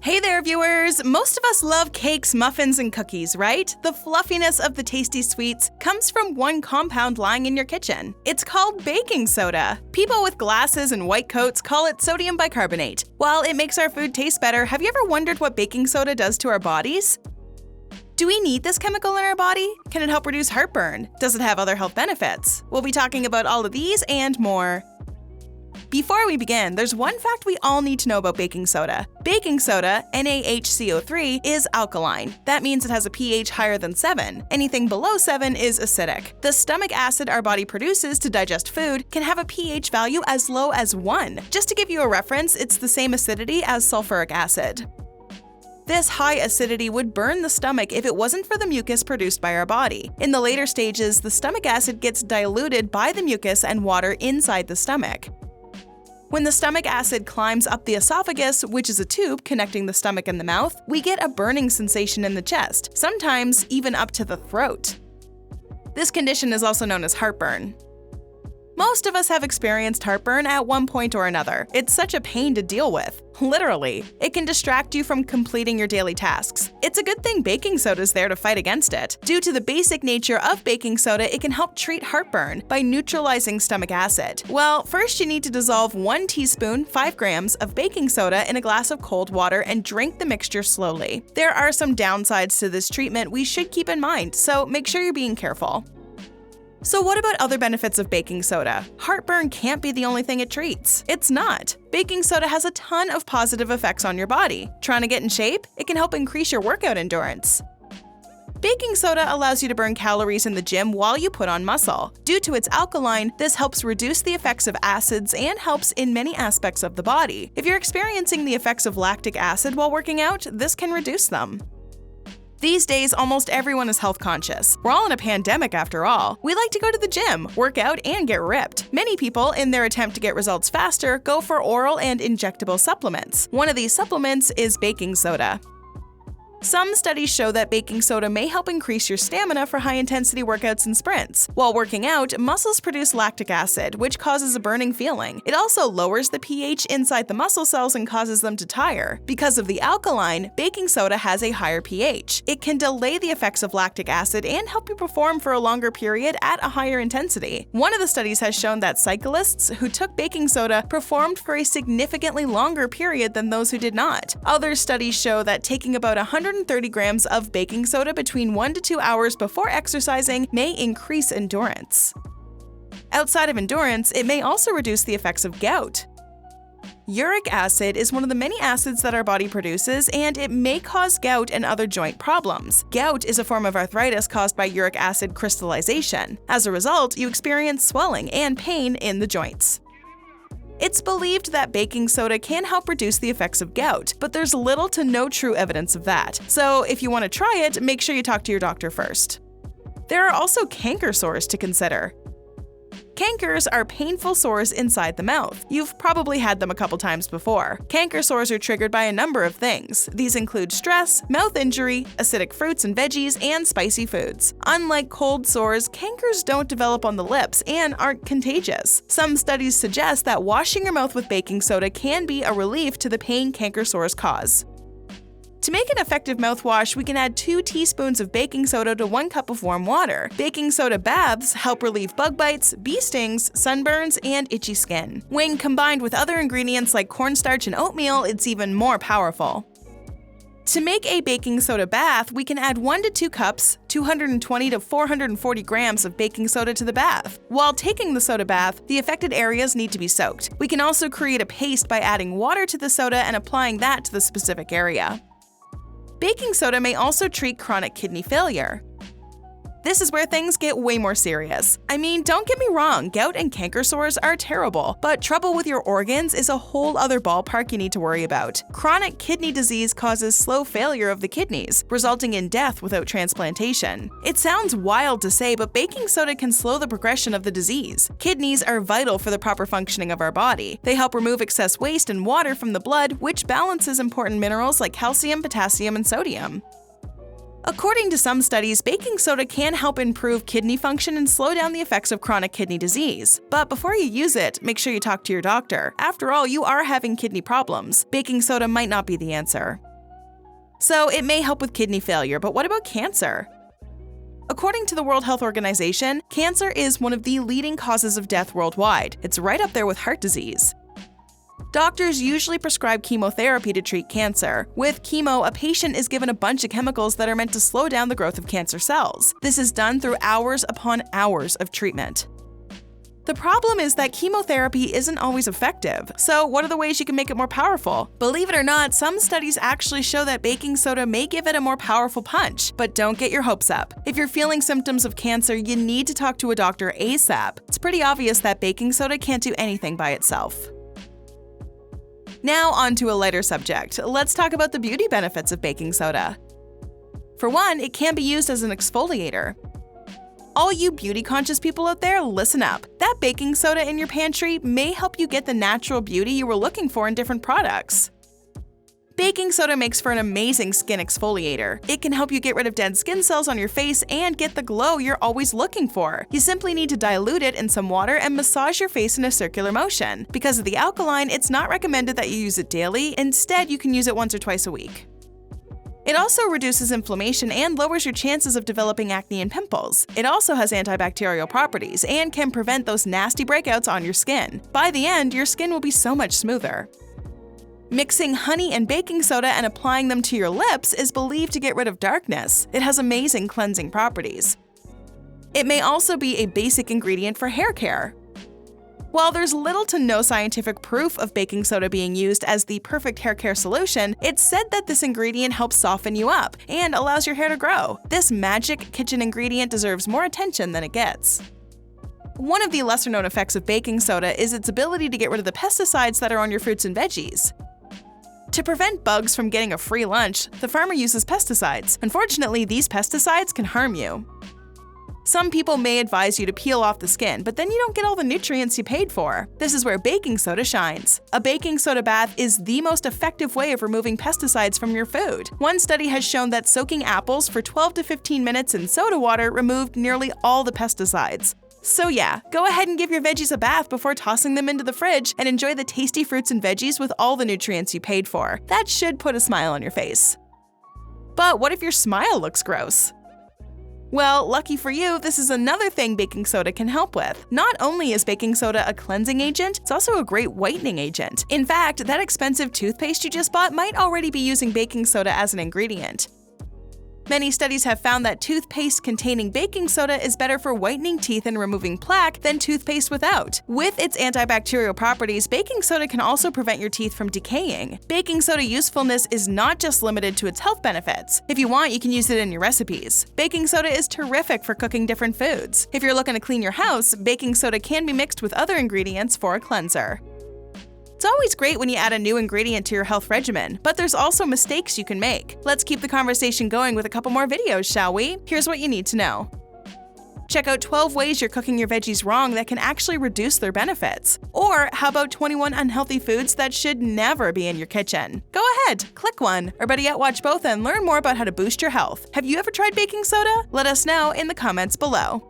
Hey there, viewers! Most of us love cakes, muffins, and cookies, right? The fluffiness of the tasty sweets comes from one compound lying in your kitchen. It's called baking soda. People with glasses and white coats call it sodium bicarbonate. While it makes our food taste better, have you ever wondered what baking soda does to our bodies? Do we need this chemical in our body? Can it help reduce heartburn? Does it have other health benefits? We'll be talking about all of these and more. Before we begin, there's one fact we all need to know about baking soda. Baking soda, NaHCO3, is alkaline. That means it has a pH higher than 7. Anything below 7 is acidic. The stomach acid our body produces to digest food can have a pH value as low as 1. Just to give you a reference, it's the same acidity as sulfuric acid. This high acidity would burn the stomach if it wasn't for the mucus produced by our body. In the later stages, the stomach acid gets diluted by the mucus and water inside the stomach. When the stomach acid climbs up the esophagus, which is a tube connecting the stomach and the mouth, we get a burning sensation in the chest, sometimes even up to the throat. This condition is also known as heartburn. Most of us have experienced heartburn at one point or another. It's such a pain to deal with. Literally. It can distract you from completing your daily tasks. It's a good thing baking soda is there to fight against it. Due to the basic nature of baking soda, it can help treat heartburn by neutralizing stomach acid. Well, first you need to dissolve 1 teaspoon, 5 grams, of baking soda in a glass of cold water and drink the mixture slowly. There are some downsides to this treatment we should keep in mind, so make sure you're being careful. So what about other benefits of baking soda? Heartburn can't be the only thing it treats. It's not. Baking soda has a ton of positive effects on your body. Trying to get in shape? It can help increase your workout endurance. Baking soda allows you to burn calories in the gym while you put on muscle. Due to its alkaline, this helps reduce the effects of acids and helps in many aspects of the body. If you're experiencing the effects of lactic acid while working out, this can reduce them. These days, almost everyone is health conscious. We're all in a pandemic after all. We like to go to the gym, work out, and get ripped. Many people, in their attempt to get results faster, go for oral and injectable supplements. One of these supplements is baking soda. Some studies show that baking soda may help increase your stamina for high-intensity workouts and sprints. While working out, muscles produce lactic acid, which causes a burning feeling. It also lowers the pH inside the muscle cells and causes them to tire. Because of the alkaline, baking soda has a higher pH. It can delay the effects of lactic acid and help you perform for a longer period at a higher intensity. One of the studies has shown that cyclists who took baking soda performed for a significantly longer period than those who did not. Other studies show that taking about 130 grams of baking soda between 1 to 2 hours before exercising may increase endurance. Outside of endurance, it may also reduce the effects of gout. Uric acid is one of the many acids that our body produces, and it may cause gout and other joint problems. Gout is a form of arthritis caused by uric acid crystallization. As a result, you experience swelling and pain in the joints. It's believed that baking soda can help reduce the effects of gout, but there's little to no true evidence of that. So if you want to try it, make sure you talk to your doctor first. There are also canker sores to consider. Cankers are painful sores inside the mouth. You've probably had them a couple times before. Canker sores are triggered by a number of things. These include stress, mouth injury, acidic fruits and veggies, and spicy foods. Unlike cold sores, cankers don't develop on the lips and aren't contagious. Some studies suggest that washing your mouth with baking soda can be a relief to the pain canker sores cause. To make an effective mouthwash, we can add 2 teaspoons of baking soda to 1 cup of warm water. Baking soda baths help relieve bug bites, bee stings, sunburns, and itchy skin. When combined with other ingredients like cornstarch and oatmeal, it's even more powerful. To make a baking soda bath, we can add 1 to 2 cups, 220 to 440 grams of baking soda to the bath. While taking the soda bath, the affected areas need to be soaked. We can also create a paste by adding water to the soda and applying that to the specific area. Baking soda may also treat chronic kidney failure. This is where things get way more serious. I mean, don't get me wrong, gout and canker sores are terrible, but trouble with your organs is a whole other ballpark you need to worry about. Chronic kidney disease causes slow failure of the kidneys, resulting in death without transplantation. It sounds wild to say, but baking soda can slow the progression of the disease. Kidneys are vital for the proper functioning of our body. They help remove excess waste and water from the blood, which balances important minerals like calcium, potassium, and sodium. According to some studies, baking soda can help improve kidney function and slow down the effects of chronic kidney disease. But before you use it, make sure you talk to your doctor. After all, you are having kidney problems. Baking soda might not be the answer. So it may help with kidney failure, but what about cancer? According to the World Health Organization, cancer is one of the leading causes of death worldwide. It's right up there with heart disease. Doctors usually prescribe chemotherapy to treat cancer. With chemo, a patient is given a bunch of chemicals that are meant to slow down the growth of cancer cells. This is done through hours upon hours of treatment. The problem is that chemotherapy isn't always effective, so what are the ways you can make it more powerful? Believe it or not, some studies actually show that baking soda may give it a more powerful punch, but don't get your hopes up. If you're feeling symptoms of cancer, you need to talk to a doctor ASAP. It's pretty obvious that baking soda can't do anything by itself. Now on to a lighter subject. Let's talk about the beauty benefits of baking soda. For one, it can be used as an exfoliator. All you beauty-conscious people out there, listen up. That baking soda in your pantry may help you get the natural beauty you were looking for in different products. Baking soda makes for an amazing skin exfoliator. It can help you get rid of dead skin cells on your face and get the glow you're always looking for. You simply need to dilute it in some water and massage your face in a circular motion. Because of the alkaline, it's not recommended that you use it daily. Instead, you can use it once or twice a week. It also reduces inflammation and lowers your chances of developing acne and pimples. It also has antibacterial properties and can prevent those nasty breakouts on your skin. By the end, your skin will be so much smoother. Mixing honey and baking soda and applying them to your lips is believed to get rid of darkness. It has amazing cleansing properties. It may also be a basic ingredient for hair care. While there's little to no scientific proof of baking soda being used as the perfect hair care solution, it's said that this ingredient helps soften you up and allows your hair to grow. This magic kitchen ingredient deserves more attention than it gets. One of the lesser-known effects of baking soda is its ability to get rid of the pesticides that are on your fruits and veggies. To prevent bugs from getting a free lunch, the farmer uses pesticides. Unfortunately, these pesticides can harm you. Some people may advise you to peel off the skin, but then you don't get all the nutrients you paid for. This is where baking soda shines. A baking soda bath is the most effective way of removing pesticides from your food. One study has shown that soaking apples for 12 to 15 minutes in soda water removed nearly all the pesticides. So yeah, go ahead and give your veggies a bath before tossing them into the fridge and enjoy the tasty fruits and veggies with all the nutrients you paid for. That should put a smile on your face. But what if your smile looks gross? Well, lucky for you, this is another thing baking soda can help with. Not only is baking soda a cleansing agent, it's also a great whitening agent. In fact, that expensive toothpaste you just bought might already be using baking soda as an ingredient. Many studies have found that toothpaste containing baking soda is better for whitening teeth and removing plaque than toothpaste without. With its antibacterial properties, baking soda can also prevent your teeth from decaying. Baking soda usefulness is not just limited to its health benefits. If you want, you can use it in your recipes. Baking soda is terrific for cooking different foods. If you're looking to clean your house, baking soda can be mixed with other ingredients for a cleanser. It's always great when you add a new ingredient to your health regimen, but there's also mistakes you can make. Let's keep the conversation going with a couple more videos, shall we? Here's what you need to know. Check out 12 ways you're cooking your veggies wrong that can actually reduce their benefits. Or how about 21 unhealthy foods that should never be in your kitchen? Go ahead, click one, or better yet, watch both and learn more about how to boost your health. Have you ever tried baking soda? Let us know in the comments below.